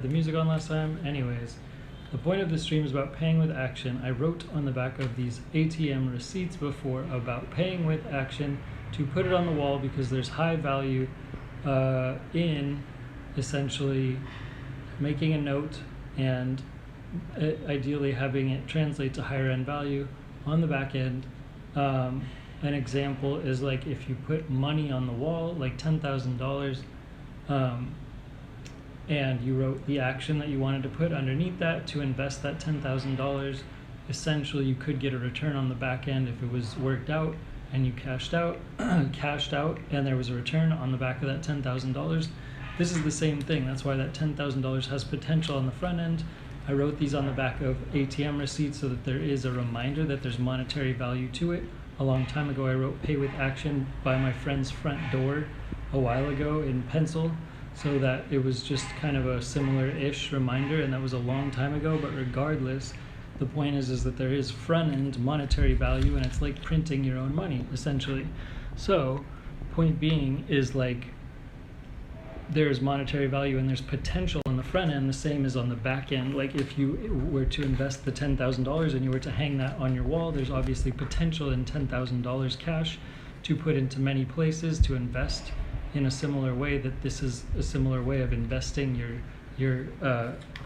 the music on last time. Anyways, the point of the stream is about paying with action. I wrote on the back of these ATM receipts before about paying with action to put it on the wall because there's high value in essentially making a note and ideally having it translate to higher end value on the back end. An example is like if you put money on the wall, like $10,000, and you wrote the action that you wanted to put underneath that to invest that $10,000, essentially you could get a return on the back end if it was worked out and you cashed out, and there was a return on the back of that $10,000. This is the same thing. That's why that $10,000 has potential on the front end. I wrote these on the back of ATM receipts so that there is a reminder that there's monetary value to it. A long time ago, I wrote pay with action by my friend's front door a while ago in pencil, so that it was just kind of a similar-ish reminder, and that was a long time ago. But regardless, the point is that there is front-end monetary value, and it's like printing your own money, essentially. So, point being is like there's monetary value and there's potential on the front end, the same as on the back end. Like if you were to invest the $10,000 and you were to hang that on your wall, there's obviously potential in $10,000 cash to put into many places to invest in a similar way. That this is a similar way of investing your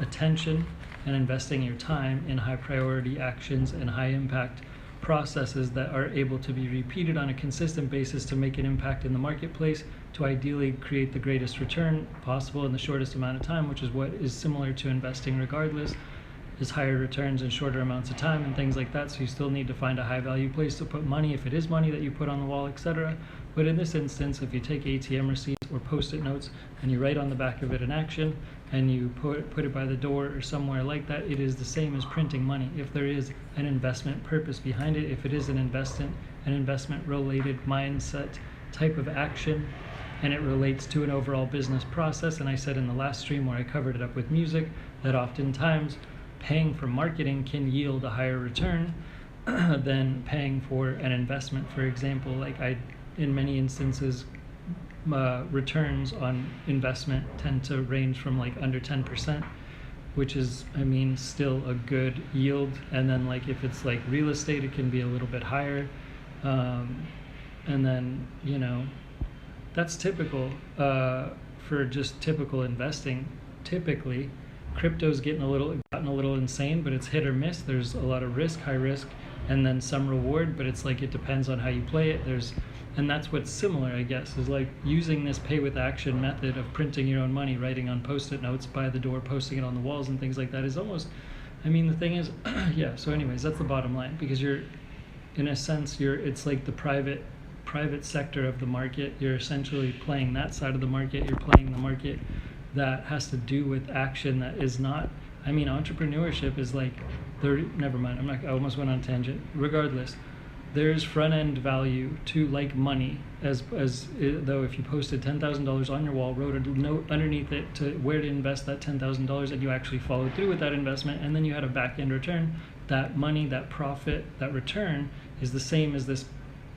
attention and investing your time in high priority actions and high impact processes that are able to be repeated on a consistent basis to make an impact in the marketplace, to ideally create the greatest return possible in the shortest amount of time, which is what is similar to investing regardless, is higher returns in shorter amounts of time and things like that. So you still need to find a high value place to put money if it is money that you put on the wall, etc. But in this instance, if you take ATM receipts or post-it notes and you write on the back of it an action and you put it by the door or somewhere like that, it is the same as printing money. If there is an investment purpose behind it, if it is an investment related mindset type of action, and it relates to an overall business process. And I said in the last stream where I covered it up with music that oftentimes paying for marketing can yield a higher return than paying for an investment. For example, like in many instances, returns on investment tend to range from like under 10%, which is, I mean, still a good yield. And then like if it's like real estate, it can be a little bit higher. And then, you know, that's typical for just typical investing. Typically, crypto's gotten a little insane, but it's hit or miss. There's a lot of risk, high risk, and then some reward, but it's like it depends on how you play it. And that's what's similar, I guess, is like using this pay with action method of printing your own money, writing on post-it notes by the door, posting it on the walls and things like that is almost, I mean, the thing is, yeah, so anyways, that's the bottom line, because you're, in a sense, it's like the private sector of the market. You're essentially playing that side of the market. You're playing the market that has to do with action that is not, I mean, entrepreneurship is like, never mind, I almost went on a tangent. Regardless, there's front-end value to like money, as though if you posted $10,000 on your wall, wrote a note underneath it to where to invest that $10,000, and you actually followed through with that investment, and then you had a back-end return, that money, that profit, that return is the same as this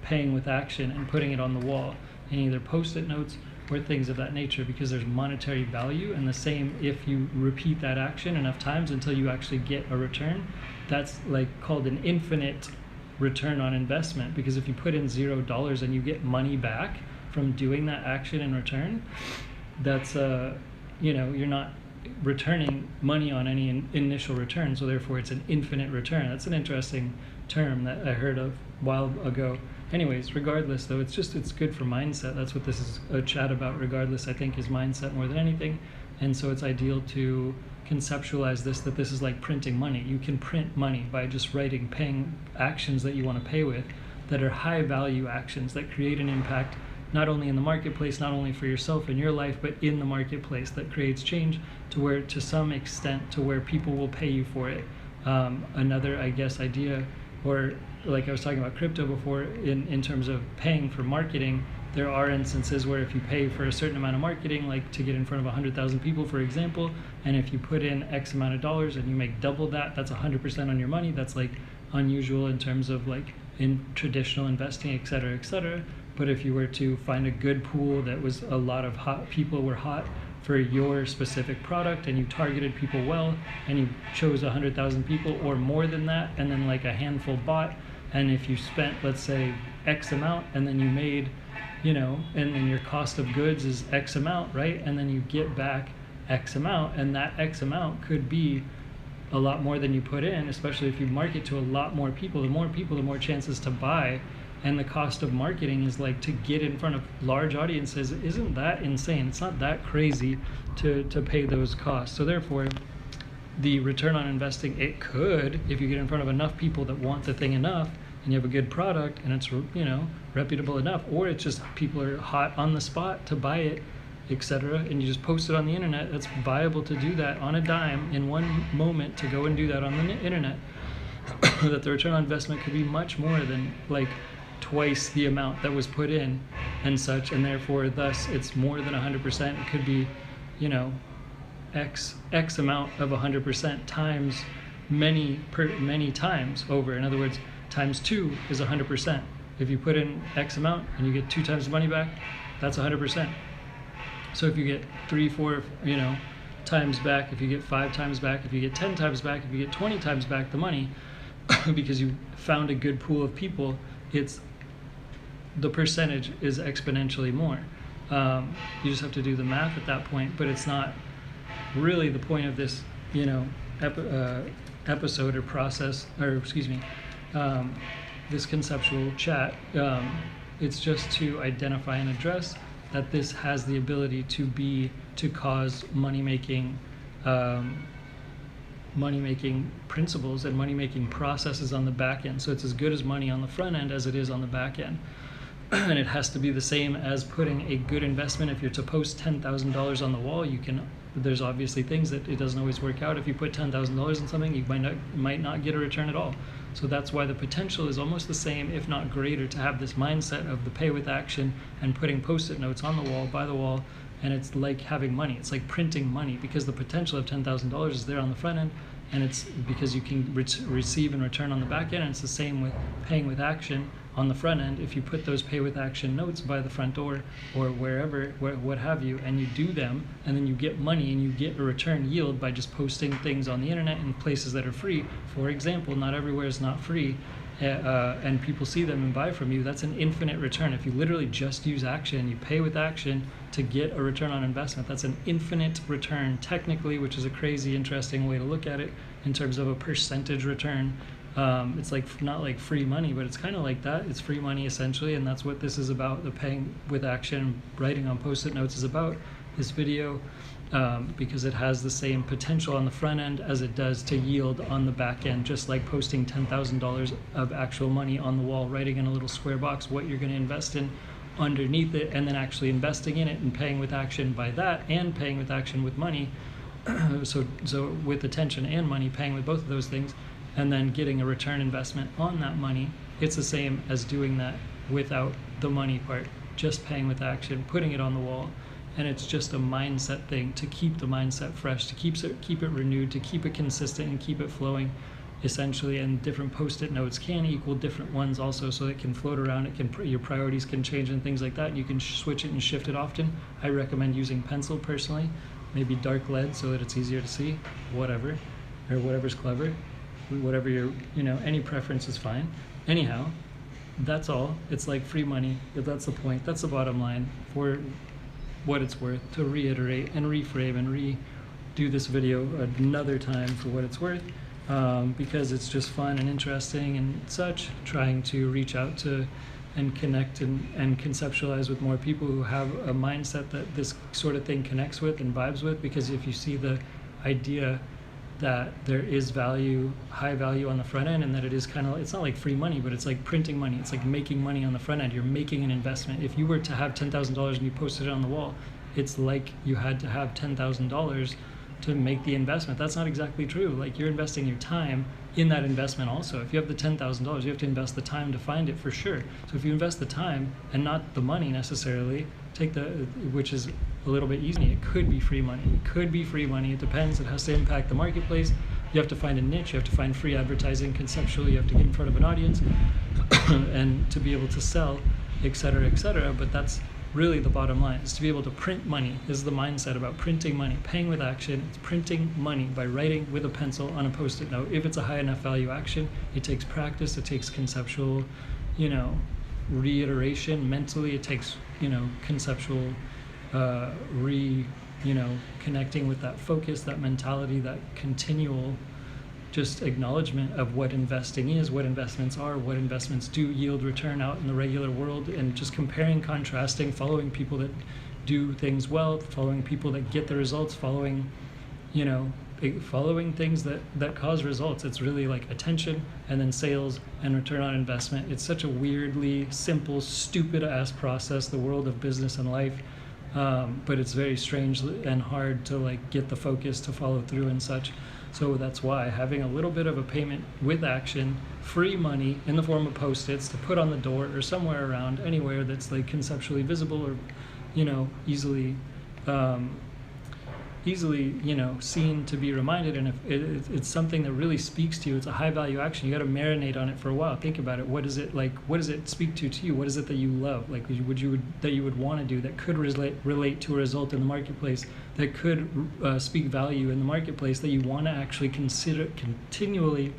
paying with action and putting it on the wall in either post-it notes or things of that nature, because there's monetary value. And the same if you repeat that action enough times until you actually get a return. That's like called an infinite return on investment, because if you put in $0 and you get money back from doing that action in return, that's you know, you're not returning money on any initial return, so therefore it's an infinite return. That's an interesting term that I heard of a while ago. Anyways, regardless though, it's good for mindset. That's what this is a chat about. Regardless, I think, is mindset more than anything. And so it's ideal to conceptualize this, that this is like printing money. You can print money by just writing, paying actions that you want to pay with, that are high value actions that create an impact not only in the marketplace, not only for yourself and your life, but in the marketplace, that creates change to where, to some extent, to where people will pay you for it. Another, I guess, idea, or like I was talking about crypto before, in terms of paying for marketing, there are instances where if you pay for a certain amount of marketing, like to get in front of 100,000 people, for example, and if you put in X amount of dollars and you make double that, that's 100% on your money. That's like unusual in terms of like in traditional investing, et cetera, et cetera. But if you were to find a good pool that was a lot of people were hot for your specific product, and you targeted people well, and you chose 100,000 people or more than that, and then like a handful bought, and if you spent, let's say, X amount, and then you made, you know, and then your cost of goods is X amount, right? And then you get back X amount, and that X amount could be a lot more than you put in, especially if you market to a lot more people. The more people, the more chances to buy. And the cost of marketing is like to get in front of large audiences. Isn't that insane? It's not that crazy to pay those costs. So therefore, the return on investing, it could, if you get in front of enough people that want the thing enough, and you have a good product and it's, you know, reputable enough, or it's just people are hot on the spot to buy it, etc., and you just post it on the internet. That's viable to do that on a dime in one moment, to go and do that on the internet. That the return on investment could be much more than like twice the amount that was put in and such, and therefore thus it's more than 100%. It could be, you know, X amount of 100% times many times over. In other words, times 2 is 100%. If you put in X amount and you get 2 times the money back, that's 100%. So if you get 3, 4, you know, times back, if you get 5 times back, if you get 10 times back, if you get 20 times back the money, because you found a good pool of people, it's the percentage is exponentially more. You just have to do the math at that point, but it's not really the point of this, you know, episode or process, or excuse me, this conceptual chat. It's just to identify and address that this has the ability to cause money-making principles and money-making processes on the back end. So it's as good as money on the front end as it is on the back end. And it has to be the same as putting a good investment. If you're to post $10,000 on the wall, there's obviously things that it doesn't always work out. If you put $10,000 in something, you might not get a return at all. So that's why the potential is almost the same, if not greater, to have this mindset of the pay with action and putting post-it notes on the wall, by the wall, and it's like having money. It's like printing money, because the potential of $10,000 is there on the front end, and it's because you can receive and return on the back end. And it's the same with paying with action on the front end. If you put those pay with action notes by the front door or wherever, what have you, and you do them, and then you get money and you get a return yield by just posting things on the internet in places that are free. For example, not everywhere is not free, and people see them and buy from you. That's an infinite return. If you literally just use action, you pay with action to get a return on investment, that's an infinite return technically, which is a crazy interesting way to look at it in terms of a percentage return. It's like not like free money, but it's kind of like that. It's free money essentially, and that's what this is about. The paying with action, writing on post-it notes is about, this video, because it has the same potential on the front end as it does to yield on the back end, just like posting $10,000 of actual money on the wall, writing in a little square box what you're going to invest in underneath it, and then actually investing in it and paying with action by that, and paying with action with money. So with attention and money, paying with both of those things, and then getting a return investment on that money. It's the same as doing that without the money part, just paying with action, putting it on the wall. And it's just a mindset thing to keep the mindset fresh, to keep it renewed, to keep it consistent and keep it flowing, essentially. And different post-it notes can equal different ones also, so it can float around. Your priorities can change and things like that, and you can switch it and shift it often. I recommend using pencil personally, maybe dark lead so that it's easier to see, whatever, or whatever's clever. Whatever your, any preference is fine. Anyhow, that's all. It's like free money. That's the point. That's the bottom line. For what it's worth, to reiterate and reframe and redo this video another time for what it's worth, because it's just fun and interesting and such, trying to reach out to and connect and conceptualize with more people who have a mindset that this sort of thing connects with and vibes with. Because if you see the idea that there is value, high value on the front end, and that it is kind of, it's not like free money, but it's like printing money. It's like making money on the front end. You're making an investment. If you were to have $10,000 and you posted it on the wall, it's like you had to have $10,000 to make the investment. That's not exactly true. Like, you're investing your time in that investment also. If you have the $10,000, you have to invest the time to find it for sure. So if you invest the time and not the money necessarily, which is a little bit easy. It could be free money. It could be free money. It depends. It has to impact the marketplace. You have to find a niche. You have to find free advertising conceptually. You have to get in front of an audience and to be able to sell, et cetera, et cetera. But that's really the bottom line, is to be able to print money. This is the mindset about printing money. Paying with action, it's printing money by writing with a pencil on a post-it note. If it's a high enough value action, it takes practice, it takes conceptual, reiteration mentally, it takes, conceptual connecting with that focus, that mentality, that continual just acknowledgement of what investing is, what investments are, what investments do yield return out in the regular world, and just comparing, contrasting, following people that do things well, following people that get the results, following things that cause results. It's really like attention and then sales and return on investment. It's such a weirdly simple, stupid ass process, the world of business and life. But it's very strange and hard to like get the focus to follow through and such. So that's why having a little bit of a payment with action, free money in the form of post-its to put on the door or somewhere around, anywhere that's like conceptually visible or, easily, seen to be reminded. And if it's something that really speaks to you, it's a high value action, you got to marinate on it for a while. Think about it. What is it like? What does it speak to you? What is it that you love? Like that you would want to do that could relate to a result in the marketplace, that could speak value in the marketplace, that you want to actually consistently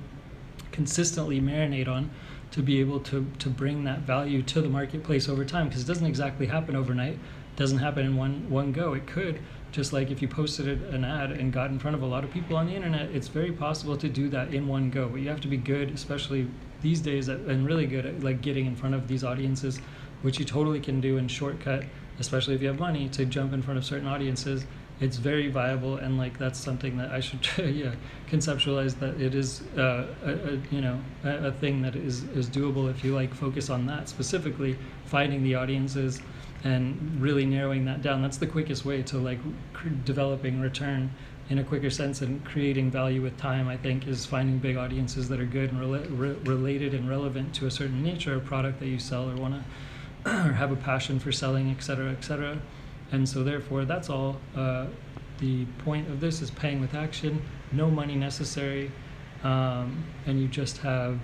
marinate on, to be able to bring that value to the marketplace over time. Because it doesn't exactly happen overnight. It doesn't happen in one go. It could. Just like if you posted an ad and got in front of a lot of people on the internet, it's very possible to do that in one go. But you have to be good, especially these days, and really good at like getting in front of these audiences, which you totally can do in shortcut, especially if you have money to jump in front of certain audiences. It's very viable, and like that's something that I should conceptualize, that it is a thing that is doable if you like focus on that specifically, finding the audiences and really narrowing that down. That's the quickest way to like developing return in a quicker sense and creating value with time, I think, is finding big audiences that are good and related and relevant to a certain nature of product that you sell or want to or have a passion for selling, etc., etc. And so therefore that's all. The point of this is paying with action, no money necessary, and you just have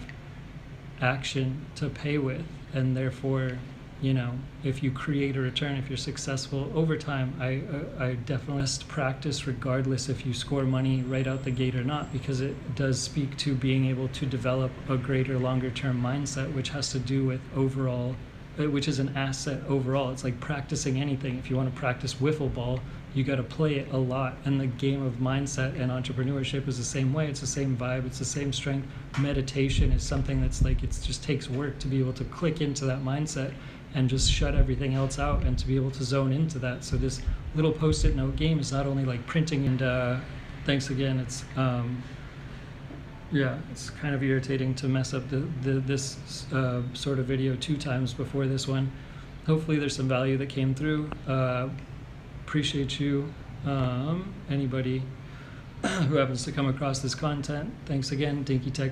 action to pay with. And therefore, if you create a return, if you're successful over time, I definitely best practice regardless if you score money right out the gate or not, because it does speak to being able to develop a greater, longer term mindset, which has to do with overall, which is an asset overall. It's like practicing anything. If you want to practice wiffle ball, you got to play it a lot. And the game of mindset and entrepreneurship is the same way. It's the same vibe. It's the same strength. Meditation is something that's like, it just takes work to be able to click into that mindset and just shut everything else out and to be able to zone into that. So this little post-it note game is not only like printing and thanks again. It's it's kind of irritating to mess up this sort of video 2 times before this one. Hopefully there's some value that came through. Appreciate you. Anybody who happens to come across this content, thanks again. Dinky Tech.